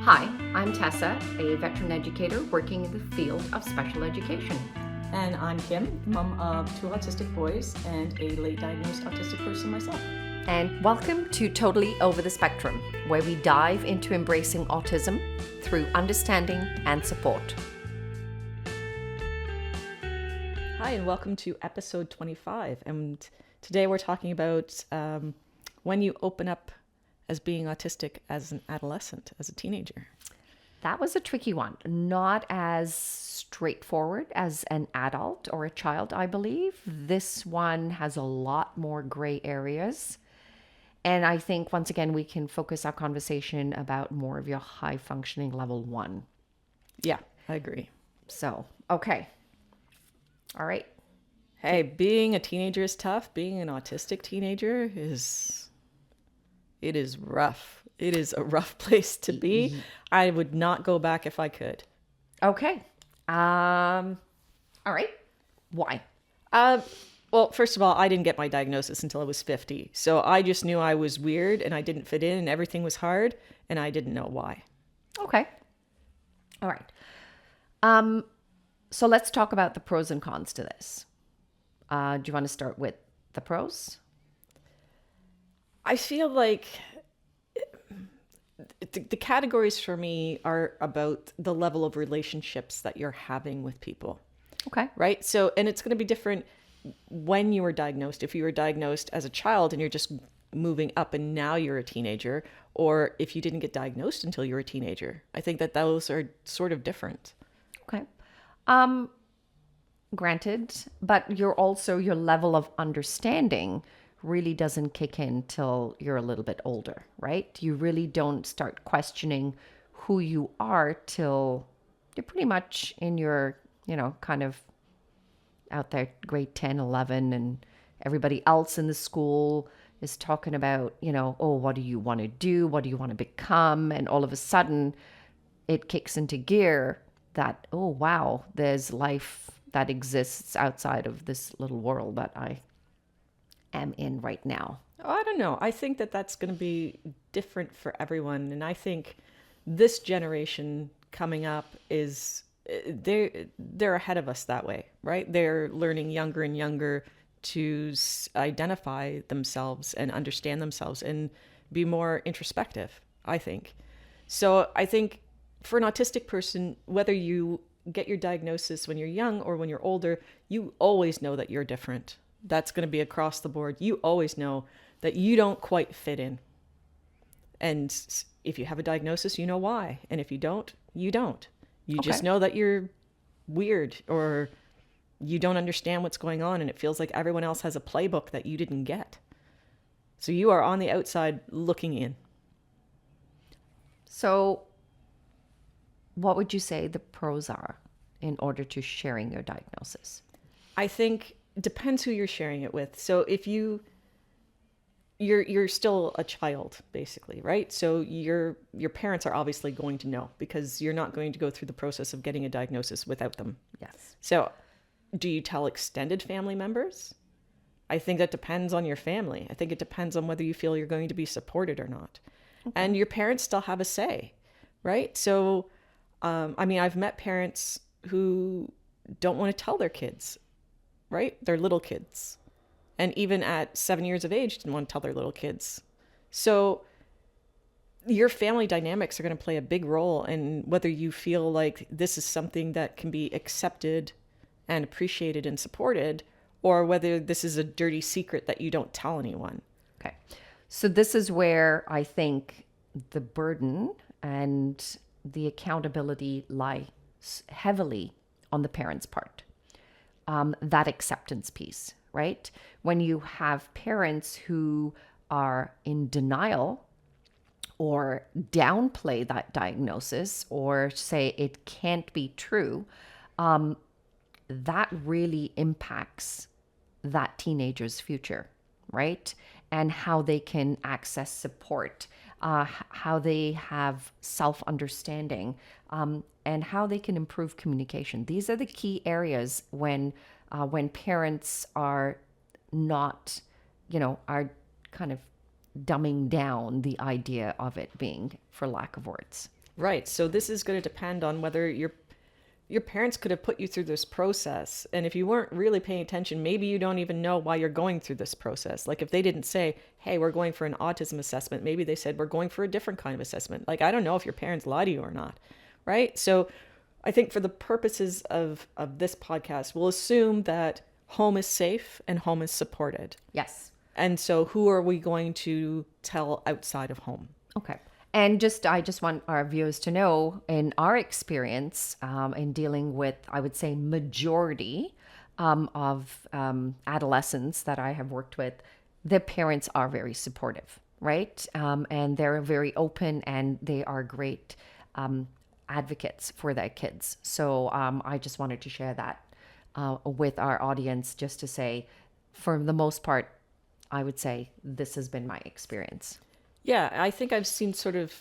Hi, I'm Tessa, a veteran educator working in the field of special education. And I'm Kim, mom of two autistic boys and a late diagnosed autistic person myself. And welcome to Totally Over the Spectrum, where we dive into embracing autism through understanding and support. Hi, and welcome to episode 25. And today we're talking about when you open up as being autistic as an adolescent, as a teenager. That was a tricky one. Not as straightforward as an adult or a child, I believe. This one has a lot more gray areas. And I think, once again, we can focus our conversation about more of your high functioning level 1. Yeah, I agree. So, okay. All right. Hey, being a teenager is tough. Being an autistic teenager is rough. It is a rough place to be. I would not go back if I could. Okay. All right. Why? Well, first of all, I didn't get my diagnosis until I was 50. So I just knew I was weird and I didn't fit in and everything was hard and I didn't know why. Okay. All right. So let's talk about the pros and cons to this. Do you want to start with the pros? I feel like the categories for me are about the level of relationships that you're having with people. Okay. Right? So, and it's going to be different when you were diagnosed. If you were diagnosed as a child and you're just moving up and now you're a teenager, or if you didn't get diagnosed until you were a teenager. I think that those are sort of different. Okay. Granted, but your level of understanding really doesn't kick in till you're a little bit older, right? You really don't start questioning who you are till you're pretty much in your, kind of out there grade 10, 11, and everybody else in the school is talking about, oh, what do you want to do? What do you want to become? And all of a sudden it kicks into gear that, oh, wow, there's life that exists outside of this little world that I am in right now. Oh, I don't know. I think that that's going to be different for everyone. And I think this generation coming up is they're ahead of us that way, right? They're learning younger and younger to identify themselves and understand themselves and be more introspective, I think. So I think for an autistic person, whether you get your diagnosis when you're young or when you're older, you always know that you're different. That's going to be across the board. You always know that you don't quite fit in. And if you have a diagnosis, you know why. And if you don't, you don't. You just know that you're weird or you don't understand what's going on and it feels like everyone else has a playbook that you didn't get. So you are on the outside looking in. So what would you say the pros are in order to sharing your diagnosis? I think it depends who you're sharing it with. So if you're still a child, basically, right? So your parents are obviously going to know because you're not going to go through the process of getting a diagnosis without them. Yes. So do you tell extended family members? I think that depends on your family. I think it depends on whether you feel you're going to be supported or not. Okay. And your parents still have a say, right? So, I've met parents who don't want to tell their kids, right? Their little kids. And even at 7 years of age, didn't want to tell their little kids. So your family dynamics are going to play a big role in whether you feel like this is something that can be accepted and appreciated and supported, or whether this is a dirty secret that you don't tell anyone. Okay. So this is where I think the burden and the accountability lie heavily on the parents' part. That acceptance piece, right? When you have parents who are in denial or downplay that diagnosis or say it can't be true, that really impacts that teenager's future, right? And how they can access support, how they have self-understanding, and how they can improve communication. These are the key areas when parents are not, are kind of dumbing down the idea of it being, for lack of words. Right. So this is going to depend on whether your parents could have put you through this process. And if you weren't really paying attention, maybe you don't even know why you're going through this process. Like if they didn't say, hey, we're going for an autism assessment, maybe they said, we're going for a different kind of assessment. Like, I don't know if your parents lie to you or not. Right. So I think for the purposes of this podcast, we'll assume that home is safe and home is supported. Yes. And so who are we going to tell outside of home? Okay. And I just want our viewers to know, in our experience in dealing with, I would say, majority of adolescents that I have worked with, their parents are very supportive, right? And they're very open, and they are great advocates for their kids. So I just wanted to share that with our audience, just to say, for the most part, I would say this has been my experience. Yeah, I think I've seen sort of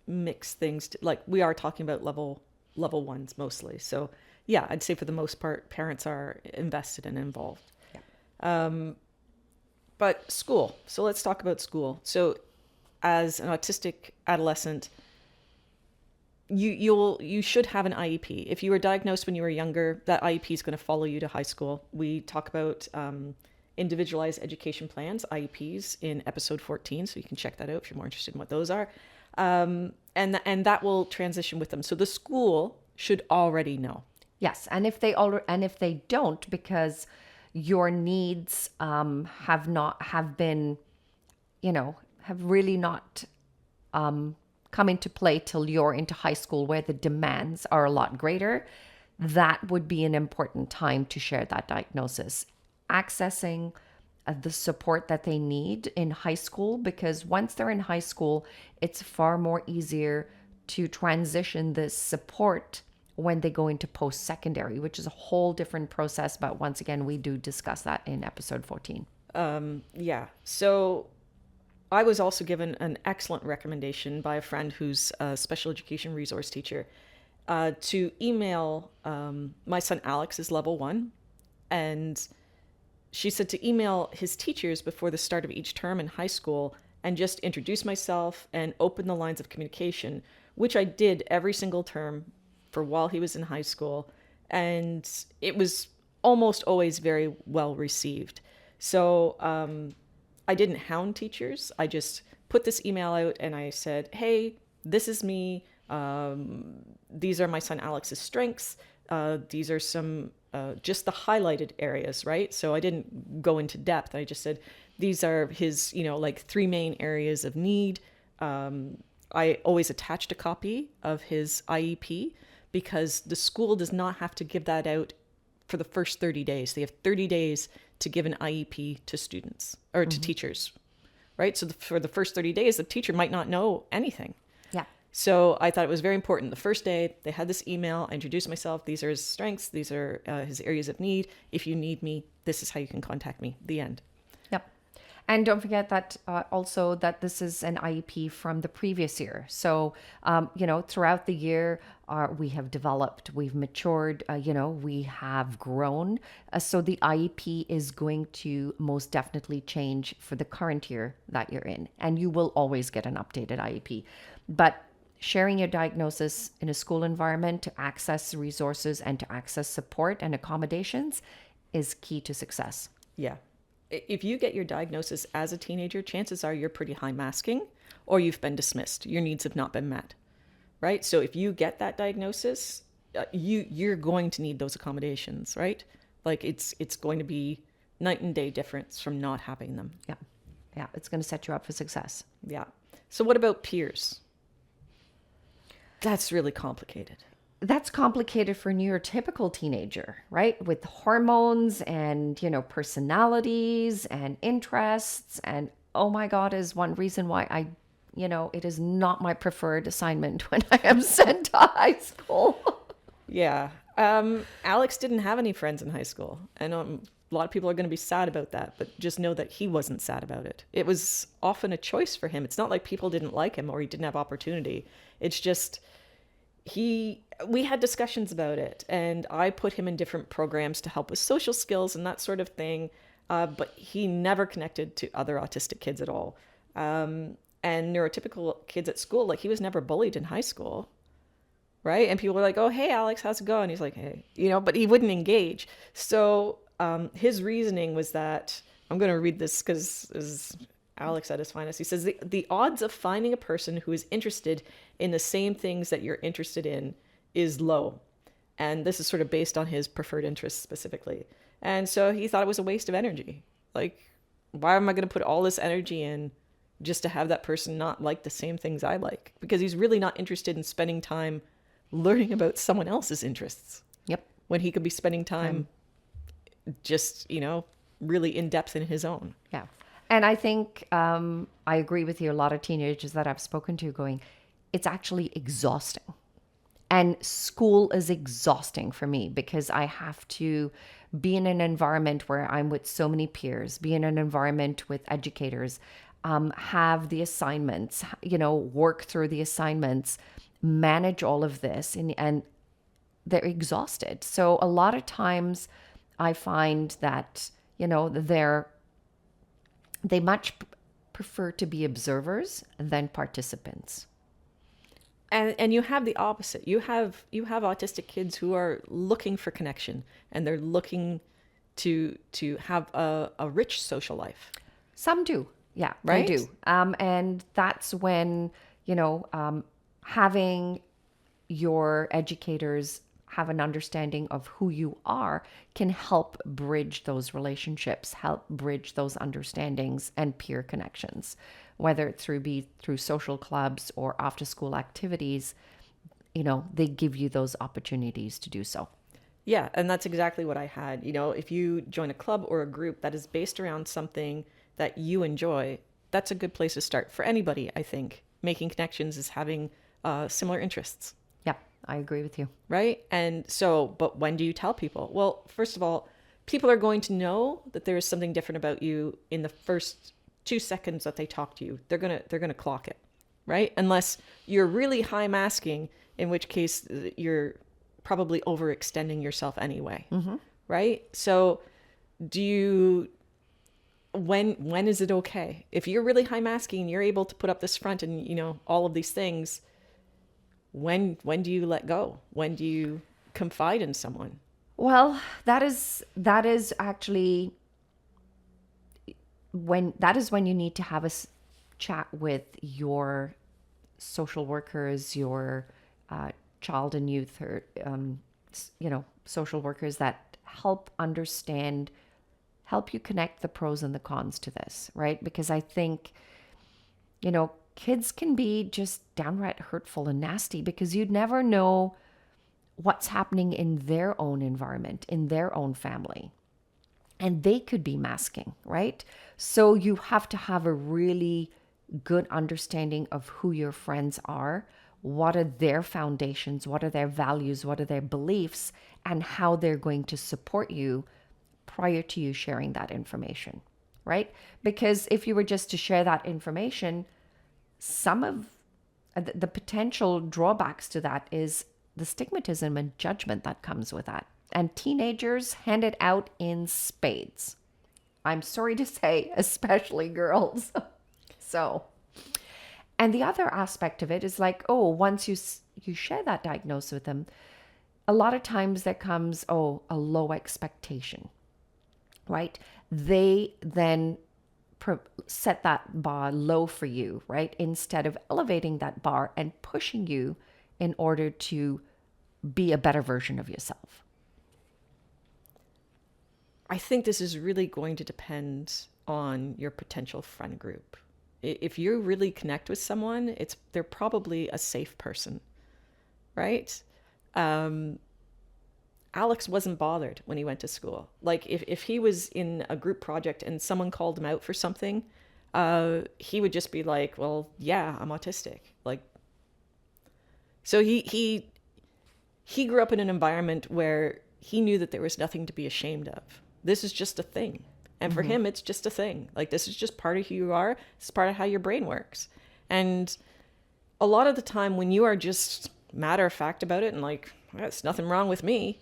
mixed things. Like we are talking about level ones mostly. So yeah, I'd say for the most part, parents are invested and involved. Yeah. But school. So let's talk about school. So as an autistic adolescent, you should have an IEP. If you were diagnosed when you were younger, that IEP is going to follow you to high school. We talk about individualized education plans, IEPs, in episode 14, so you can check that out if you're more interested in what those are. And that will transition with them. So the school should already know. Yes, and if they don't, because your needs have been, have really not come into play till you're into high school, where the demands are a lot greater, that would be an important time to share that diagnosis. Accessing the support that they need in high school, because once they're in high school, it's far more easier to transition this support when they go into post-secondary, which is a whole different process. But once again, we do discuss that in episode 14. Yeah. So I was also given an excellent recommendation by a friend who's a special education resource teacher to email my son Alex is level 1, and she said to email his teachers before the start of each term in high school and just introduce myself and open the lines of communication, which I did every single term for while he was in high school. And it was almost always very well received. So I didn't hound teachers. I just put this email out and I said, hey, this is me. These are my son Alex's strengths. These are some just the highlighted areas, right? So I didn't go into depth. I just said, these are his, like 3 main areas of need. I always attached a copy of his IEP because the school does not have to give that out for the first 30 days. They have 30 days to give an IEP to students or to teachers, right? So for the first 30 days, the teacher might not know anything. Yeah. So I thought it was very important. The first day, they had this email. I introduced myself. These are his strengths. These are his areas of need. If you need me, this is how you can contact me. The end. Yep. And don't forget that also that this is an IEP from the previous year. So, throughout the year, we have developed, we've matured, we have grown. So the IEP is going to most definitely change for the current year that you're in. And you will always get an updated IEP. But sharing your diagnosis in a school environment to access resources and to access support and accommodations is key to success. Yeah. If you get your diagnosis as a teenager, chances are you're pretty high masking or you've been dismissed. Your needs have not been met, right? So if you get that diagnosis, you're going to need those accommodations, right? Like it's going to be night and day difference from not having them. Yeah. Yeah. It's going to set you up for success. Yeah. So what about peers? That's really complicated. That's complicated for a neurotypical teenager, right? With hormones and, personalities and interests. And oh my God, is one reason why it is not my preferred assignment when I am sent to high school. Yeah. Alex didn't have any friends in high school. And a lot of people are going to be sad about that, but just know that he wasn't sad about it. It was often a choice for him. It's not like people didn't like him or he didn't have opportunity. It's just we had discussions about it, and I put him in different programs to help with social skills and that sort of thing. But he never connected to other autistic kids at all. And neurotypical kids at school, like he was never bullied in high school. right? And people are like, "Oh, hey, Alex, how's it going?" He's like, "Hey," but he wouldn't engage. So his reasoning was that I'm going to read this because is Alex at his finest. He says the odds of finding a person who is interested in the same things that you're interested in is low, and this is sort of based on his preferred interests specifically. And so he thought it was a waste of energy. Like, why am I going to put all this energy in just to have that person not like the same things I like? Because he's really not interested in spending time learning about someone else's interests Yep. when he could be spending time just, really in depth in his own. Yeah. And I think I agree with you. A lot of teenagers that I've spoken to going, it's actually exhausting. And school is exhausting for me because I have to be in an environment where I'm with so many peers, be in an environment with educators, have the assignments, work through the assignments, manage all of this, and they're exhausted. So a lot of times I find that, they much prefer to be observers than participants. And you have the opposite. You have autistic kids who are looking for connection, and they're looking to have a rich social life. Some do. Yeah, Right? they do. And that's when, having your educators have an understanding of who you are can help bridge those relationships, help bridge those understandings and peer connections, whether it through social clubs or after school activities. They give you those opportunities to do so. Yeah, and that's exactly what I had. If you join a club or a group that is based around something that you enjoy, that's a good place to start for anybody, I think. Making connections is having similar interests. Yeah, I agree with you. Right? And so, but when do you tell people? Well, first of all, people are going to know that there is something different about you in the first 2 seconds that they talk to you. They're going to clock it, right? Unless you're really high masking, in which case you're probably overextending yourself anyway. Right? So, when is it okay? If you're really high masking, you're able to put up this front and all of these things, when do you let go? When do you confide in someone? Well, that is actually when you need to have a chat with your social workers, your child and youth, or social workers that help you connect the pros and the cons to this, right? Because I think kids can be just downright hurtful and nasty because you'd never know what's happening in their own environment, in their own family. And they could be masking, right? So you have to have a really good understanding of who your friends are, what are their foundations, what are their values, what are their beliefs, and how they're going to support you prior to you sharing that information, right? Because if you were just to share that information, some of the potential drawbacks to that is the stigmatism and judgment that comes with that. And teenagers hand it out in spades. I'm sorry to say, especially girls. So, and the other aspect of it is like, once you share that diagnosis with them, a lot of times there comes, a low expectation, right? They then set that bar low for you, right? Instead of elevating that bar and pushing you in order to be a better version of yourself. I think this is really going to depend on your potential friend group. If you really connect with someone, they're probably a safe person, right? Alex wasn't bothered when he went to school. Like if he was in a group project and someone called him out for something, he would just be like, well, yeah, I'm autistic. Like, so he grew up in an environment where he knew that there was nothing to be ashamed of. This is just a thing. And for him, it's just a thing. Like, this is just part of who you are. It's part of how your brain works. And a lot of the time when you are just matter of fact about it and like, there's nothing wrong with me,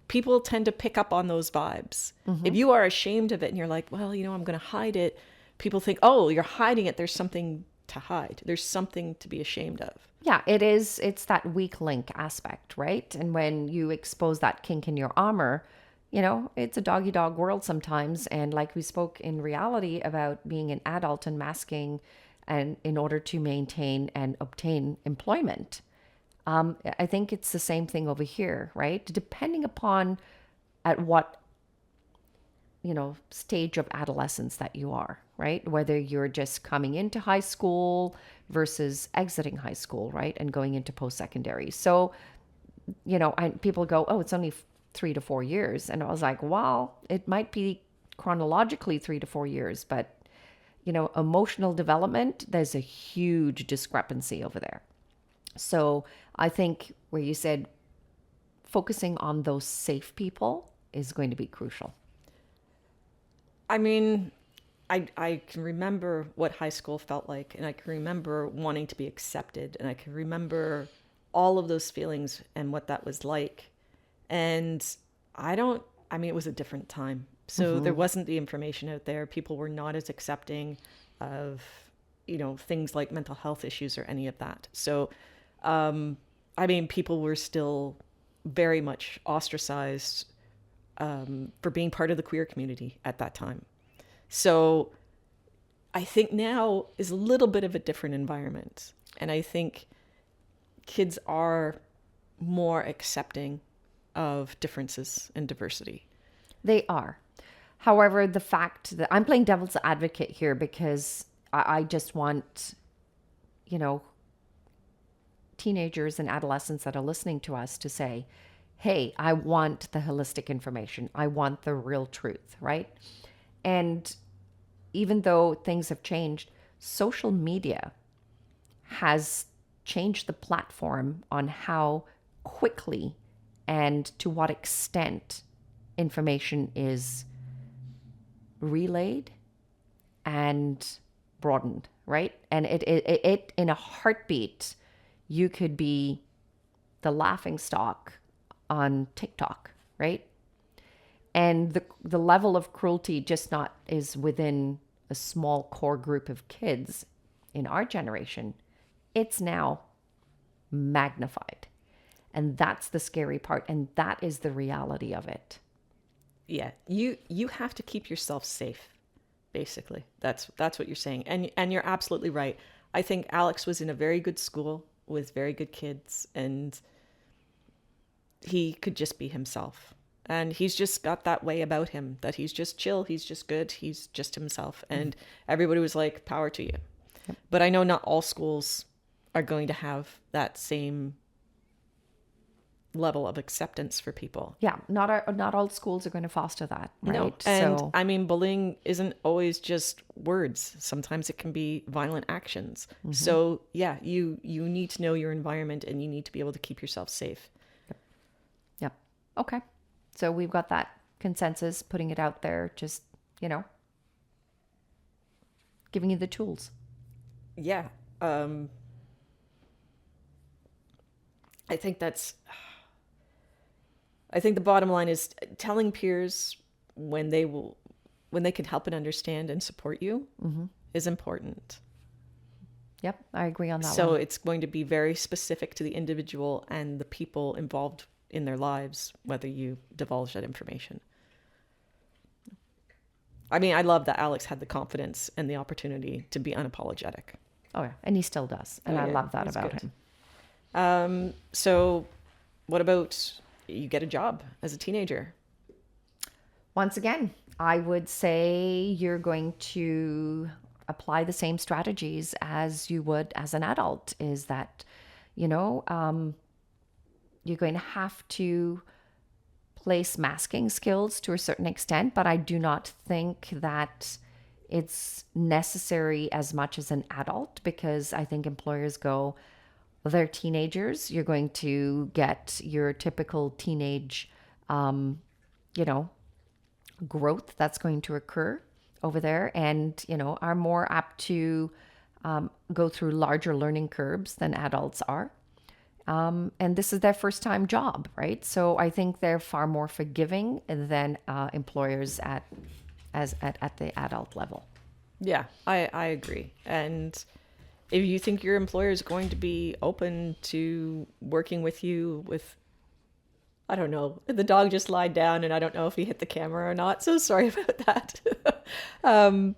people tend to pick up on those vibes. If you are ashamed of it and you're like, well, I'm going to hide it, people think, oh, you're hiding it. There's something to hide. There's something to be ashamed of. Yeah, it is. It's that weak link aspect, right? And when you expose that kink in your armor, it's a doggy dog world sometimes. And like we spoke in reality about being an adult and masking and in order to maintain and obtain employment. I think it's the same thing over here, right? Depending upon at what stage of adolescence that you are, right? Whether you're just coming into high school versus exiting high school, right? And going into post-secondary. So, people go, oh, it's only 3 to 4 years. And I was like, well, it might be chronologically 3 to 4 years, but, emotional development, there's a huge discrepancy over there. So I think where you said focusing on those safe people is going to be crucial. I mean, I can remember what high school felt like, and I can remember wanting to be accepted, and I can remember all of those feelings and what that was like. And it was a different time. So there wasn't the information out there. People were not as accepting of, things like mental health issues or any of that. So, people were still very much ostracized for being part of the queer community at that time. So I think now is a little bit of a different environment. And I think kids are more accepting of differences and diversity. They are. However, the fact that I'm playing devil's advocate here because I just want, teenagers and adolescents that are listening to us to say, hey, I want the holistic information. I want the real truth, right? And even though things have changed, social media has changed the platform on how quickly and to what extent information is relayed and broadened, right? And it in a heartbeat, you could be the laughing stock on TikTok, right? And the level of cruelty just not is within a small core group of kids in our generation. It's now magnified. And that's the scary part. And that is the reality of it. Yeah. You have to keep yourself safe, basically. That's what you're saying. And you're absolutely right. I think Alex was in a very good school with very good kids, and he could just be himself. And he's just got that way about him that he's just chill, he's just good, he's just himself. And everybody was like, power to you. Yep. But I know not all schools are going to have that same level of acceptance for people. Yeah, not all schools are going to foster that, right? No. And bullying isn't always just words. Sometimes it can be violent actions. Mm-hmm. So yeah, you need to know your environment, and you need to be able to keep yourself safe. Yep. Okay. So we've got that consensus, putting it out there, just, giving you the tools. Yeah. I think the bottom line is telling peers when they can help and understand and support you is important. Yep, I agree on that So one. it's going to be very specific to the individual and the people involved in their lives, whether you divulge that information. I love that Alex had the confidence and the opportunity to be unapologetic. Oh yeah, and he still does. And I love that about him. So what about you get a job as a teenager? Once again, I would say you're going to apply the same strategies as you would as an adult. Is that, you're going to have to place masking skills to a certain extent, but I do not think that it's necessary as much as an adult, because I think employers go, well, they're teenagers. You're going to get your typical teenage, growth that's going to occur over there, and, are more apt to go through larger learning curves than adults are. And this is their first time job, right? So I think they're far more forgiving than employers at the adult level. Yeah, I agree. And If you think your employer is going to be open to working with you with, I don't know, the dog just lied down and I don't know if he hit the camera or not. So sorry about that. um,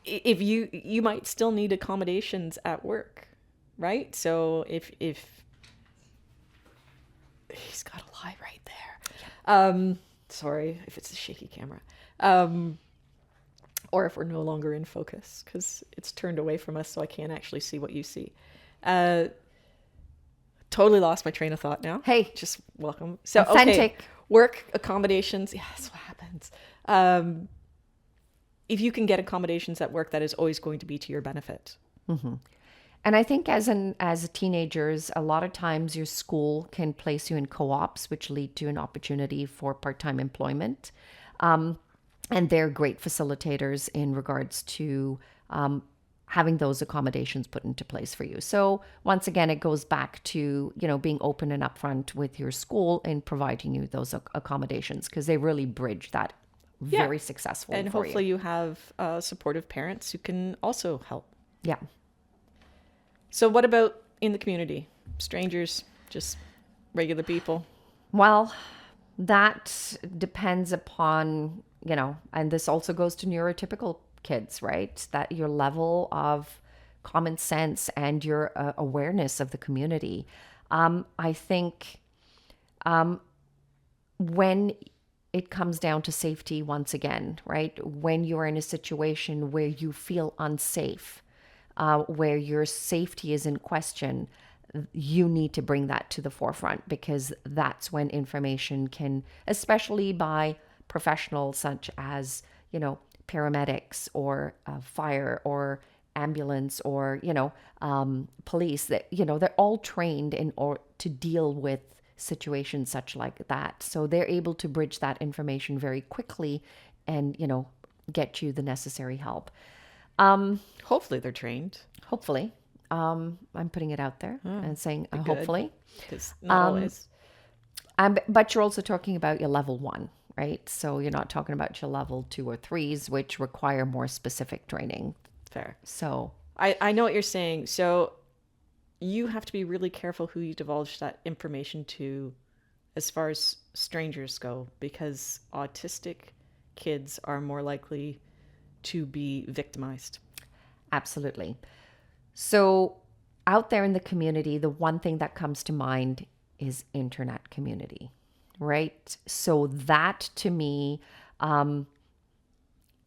if you might still need accommodations at work, right? So if he's got a lie right there. Sorry if it's a shaky camera. Or if we're no longer in focus because it's turned away from us so I can't actually see what you see. Totally lost my train of thought now. Hey, just welcome. So, authentic. Okay, work accommodations. Yeah, that's what happens. If you can get accommodations at work, that is always going to be to your benefit. Mm-hmm. And I think as teenagers, a lot of times your school can place you in co-ops, which lead to an opportunity for part-time employment. And they're great facilitators in regards to having those accommodations put into place for you. So once again, it goes back to, being open and upfront with your school in providing you those accommodations, because they really bridge that very successfully and for hopefully you. you have supportive parents who can also help. Yeah. So what about in the community? Strangers, just regular people? Well, that depends upon, and this also goes to neurotypical kids, right? That your level of common sense and your awareness of the community. I think when it comes down to safety, once again, right? When you're in a situation where you feel unsafe, where your safety is in question, you need to bring that to the forefront, because that's when information can, especially by professionals such as, paramedics or fire or ambulance or, police, that, they're all trained or to deal with situations such like that. So they're able to bridge that information very quickly and, get you the necessary help. Hopefully they're trained. Hopefully. I'm putting it out there and saying hopefully. Because not always. But you're also talking about your level 1, right? So you're not talking about your level 2 or 3s, which require more specific training. Fair. So I know what you're saying. So you have to be really careful who you divulge that information to as far as strangers go, because autistic kids are more likely to be victimized. absolutely. So out there in the community, the one thing that comes to mind is internet community, right? So that to me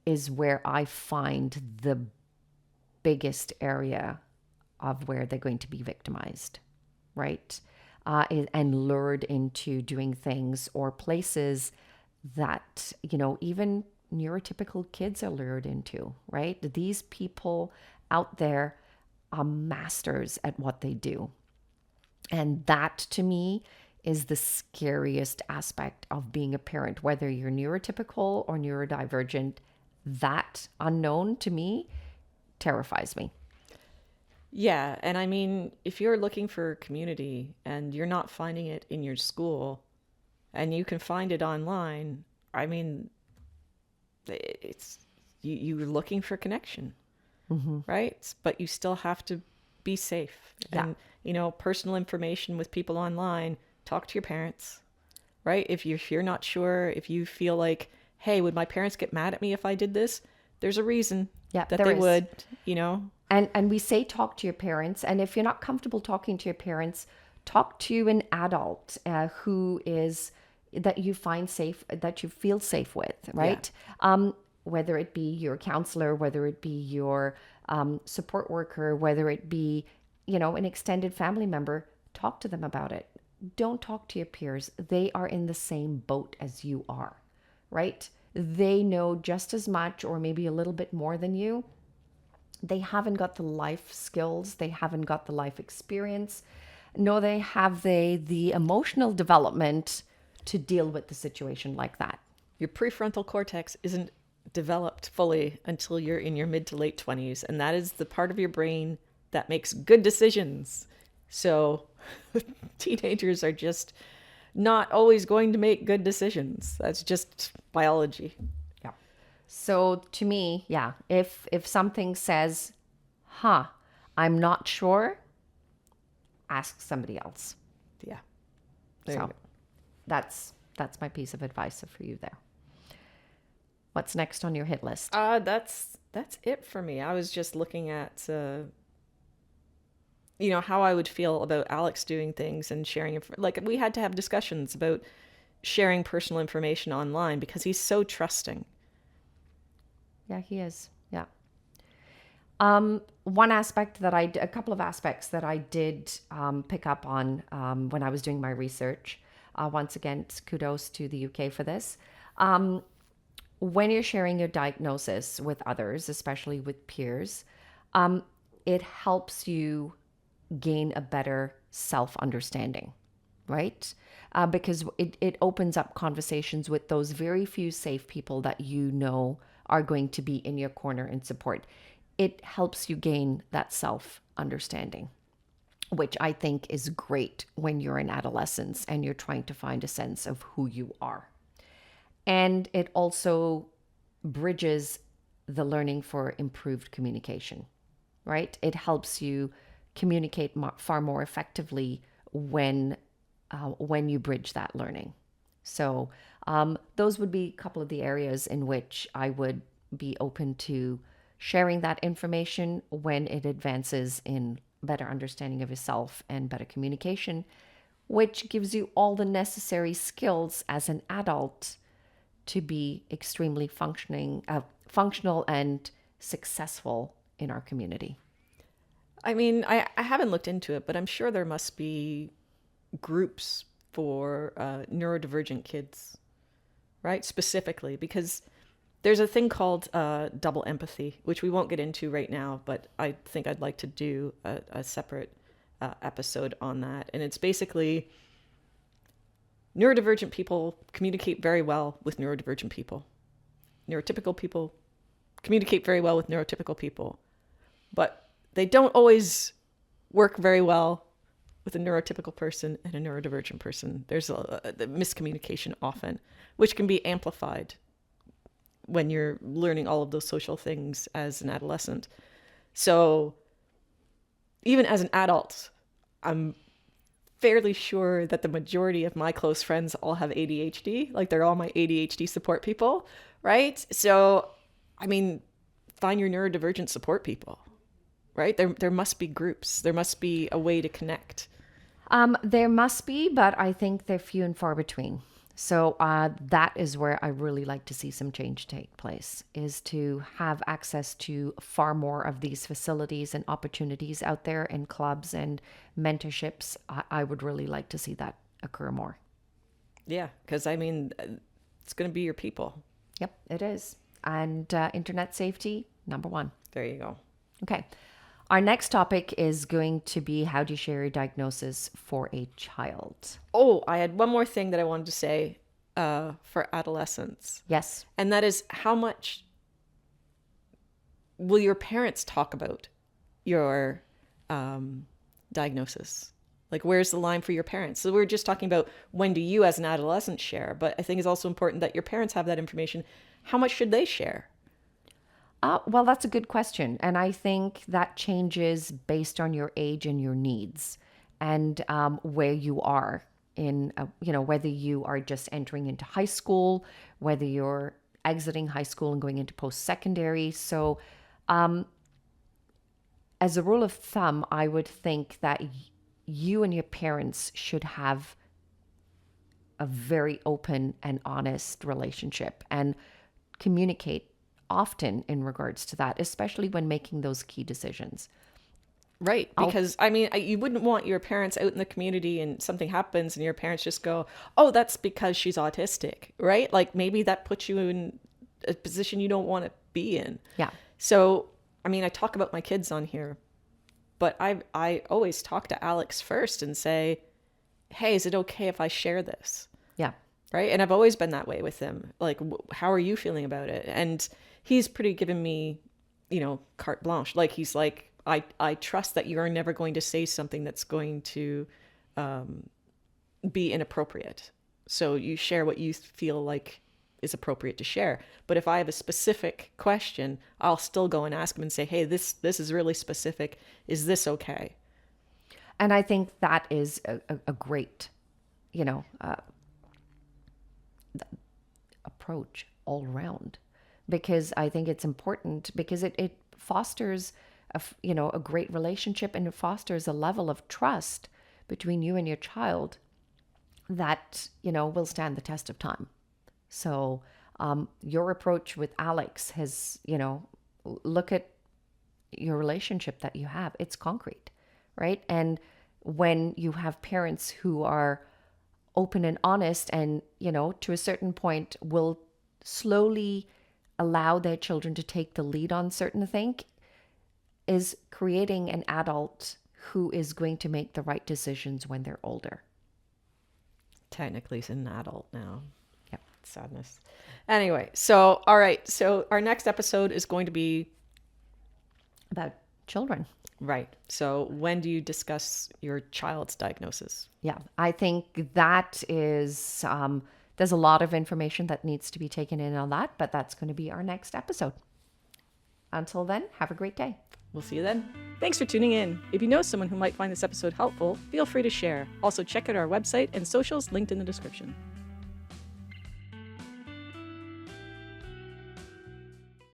is where I find the biggest area of where they're going to be victimized, right? And lured into doing things or places that, even neurotypical kids are lured into, right? These people out there are masters at what they do. And that to me is the scariest aspect of being a parent, whether you're neurotypical or neurodivergent. That unknown to me terrifies me. Yeah, and I mean, if you're looking for community and you're not finding it in your school and you can find it online, I mean, it's you're looking for connection, right? But you still have to be safe. Yeah. And, personal information with people online, talk to your parents, right? If you're not sure, if you feel like, hey, would my parents get mad at me if I did this? There's a reason Yeah, that there they is. would. And we say talk to your parents. And if you're not comfortable talking to your parents, talk to an adult who is that you find safe, that you feel safe with, right? Whether it be your counselor, whether it be your support worker, whether it be, an extended family member, talk to them about it. Don't talk to your peers. They are in the same boat as you are, right? They know just as much or maybe a little bit more than you. They haven't got the life skills. They haven't got the life experience. Nor they have the emotional development to deal with the situation like that. Your prefrontal cortex isn't developed fully until you're in your mid to late 20s, and that is the part of your brain that makes good decisions. So teenagers are just not always going to make good decisions. That's just biology. Yeah. So to me, yeah, if something says huh, I'm not sure, ask somebody else. Yeah. There you So go. that's my piece of advice for you there. What's next on your hit list? That's it for me. I was just looking at how I would feel about Alex doing things and sharing like we had to have discussions about sharing personal information online because he's so trusting. Yeah, he is. Yeah. A couple of aspects that I did pick up on when I was doing my research. Once again, kudos to the UK for this. When you're sharing your diagnosis with others, especially with peers, it helps you gain a better self understanding, right? Because it opens up conversations with those very few safe people that you know are going to be in your corner and support. It helps you gain that self understanding, which I think is great when you're in adolescence and you're trying to find a sense of who you are. And it also bridges the learning for improved communication, right? It helps you communicate far more effectively when you bridge that learning. So those would be a couple of the areas in which I would be open to sharing that information when it advances in better understanding of yourself and better communication, which gives you all the necessary skills as an adult to be extremely functional and successful in our community. I mean, I haven't looked into it, but I'm sure there must be groups for neurodivergent kids, right? Specifically, because there's a thing called double empathy, which we won't get into right now, but I think I'd like to do a separate episode on that. And it's basically neurodivergent people communicate very well with neurodivergent people. Neurotypical people communicate very well with neurotypical people, but they don't always work very well with a neurotypical person and a neurodivergent person. There's a miscommunication often, which can be amplified when you're learning all of those social things as an adolescent. So even as an adult, I'm fairly sure that the majority of my close friends all have ADHD. Like they're all my ADHD support people, right? So, I mean, find your neurodivergent support people, right? There must be groups. There must be a way to connect. There must be, but I think they're few and far between. So that is where I really like to see some change take place, is to have access to far more of these facilities and opportunities out there in clubs and mentorships. I would really like to see that occur more. Yeah, because I mean, it's going to be your people. Yep, it is. And internet safety, number one. There you go. Okay. Our next topic is going to be how do you share your diagnosis for a child? Oh, I had one more thing that I wanted to say for adolescents. Yes. And that is, how much will your parents talk about your diagnosis? Like, where's the line for your parents? So we're just talking about when do you as an adolescent share, but I think it's also important that your parents have that information. How much should they share? Well, that's a good question. And I think that changes based on your age and your needs and where you are in, whether you are just entering into high school, whether you're exiting high school and going into post-secondary. So as a rule of thumb, I would think that you and your parents should have a very open and honest relationship and communicate often in regards to that, especially when making those key decisions. Right. Because, I mean, you wouldn't want your parents out in the community and something happens and your parents just go, oh, that's because she's autistic, right? Like maybe that puts you in a position you don't want to be in. Yeah. So, I mean, I talk about my kids on here, but I always talk to Alex first and say, hey, is it okay if I share this? Yeah. Right. And I've always been that way with him. Like, how are you feeling about it? And he's pretty given me, carte blanche. Like, he's like, I trust that you're never going to say something that's going to be inappropriate. So you share what you feel like is appropriate to share. But if I have a specific question, I'll still go and ask them and say, hey, this is really specific. Is this okay? And I think that is a great, approach all around, because I think it's important, because it fosters a great relationship, and it fosters a level of trust between you and your child that will stand the test of time. So your approach with Alex has, look at your relationship that you have. It's concrete, right? And when you have parents who are open and honest, and to a certain point will slowly allow their children to take the lead on certain things, is creating an adult who is going to make the right decisions when they're older. Technically, he's an adult now. Yep. Sadness. Anyway, so all right. So our next episode is going to be About children. right. So when do you discuss your child's diagnosis? Yeah, I think that is, there's a lot of information that needs to be taken in on that, but that's going to be our next episode. Until then, have a great day. We'll see you then. Thanks for tuning in. If you know someone who might find this episode helpful, feel free to share. Also, check out our website and socials linked in the description.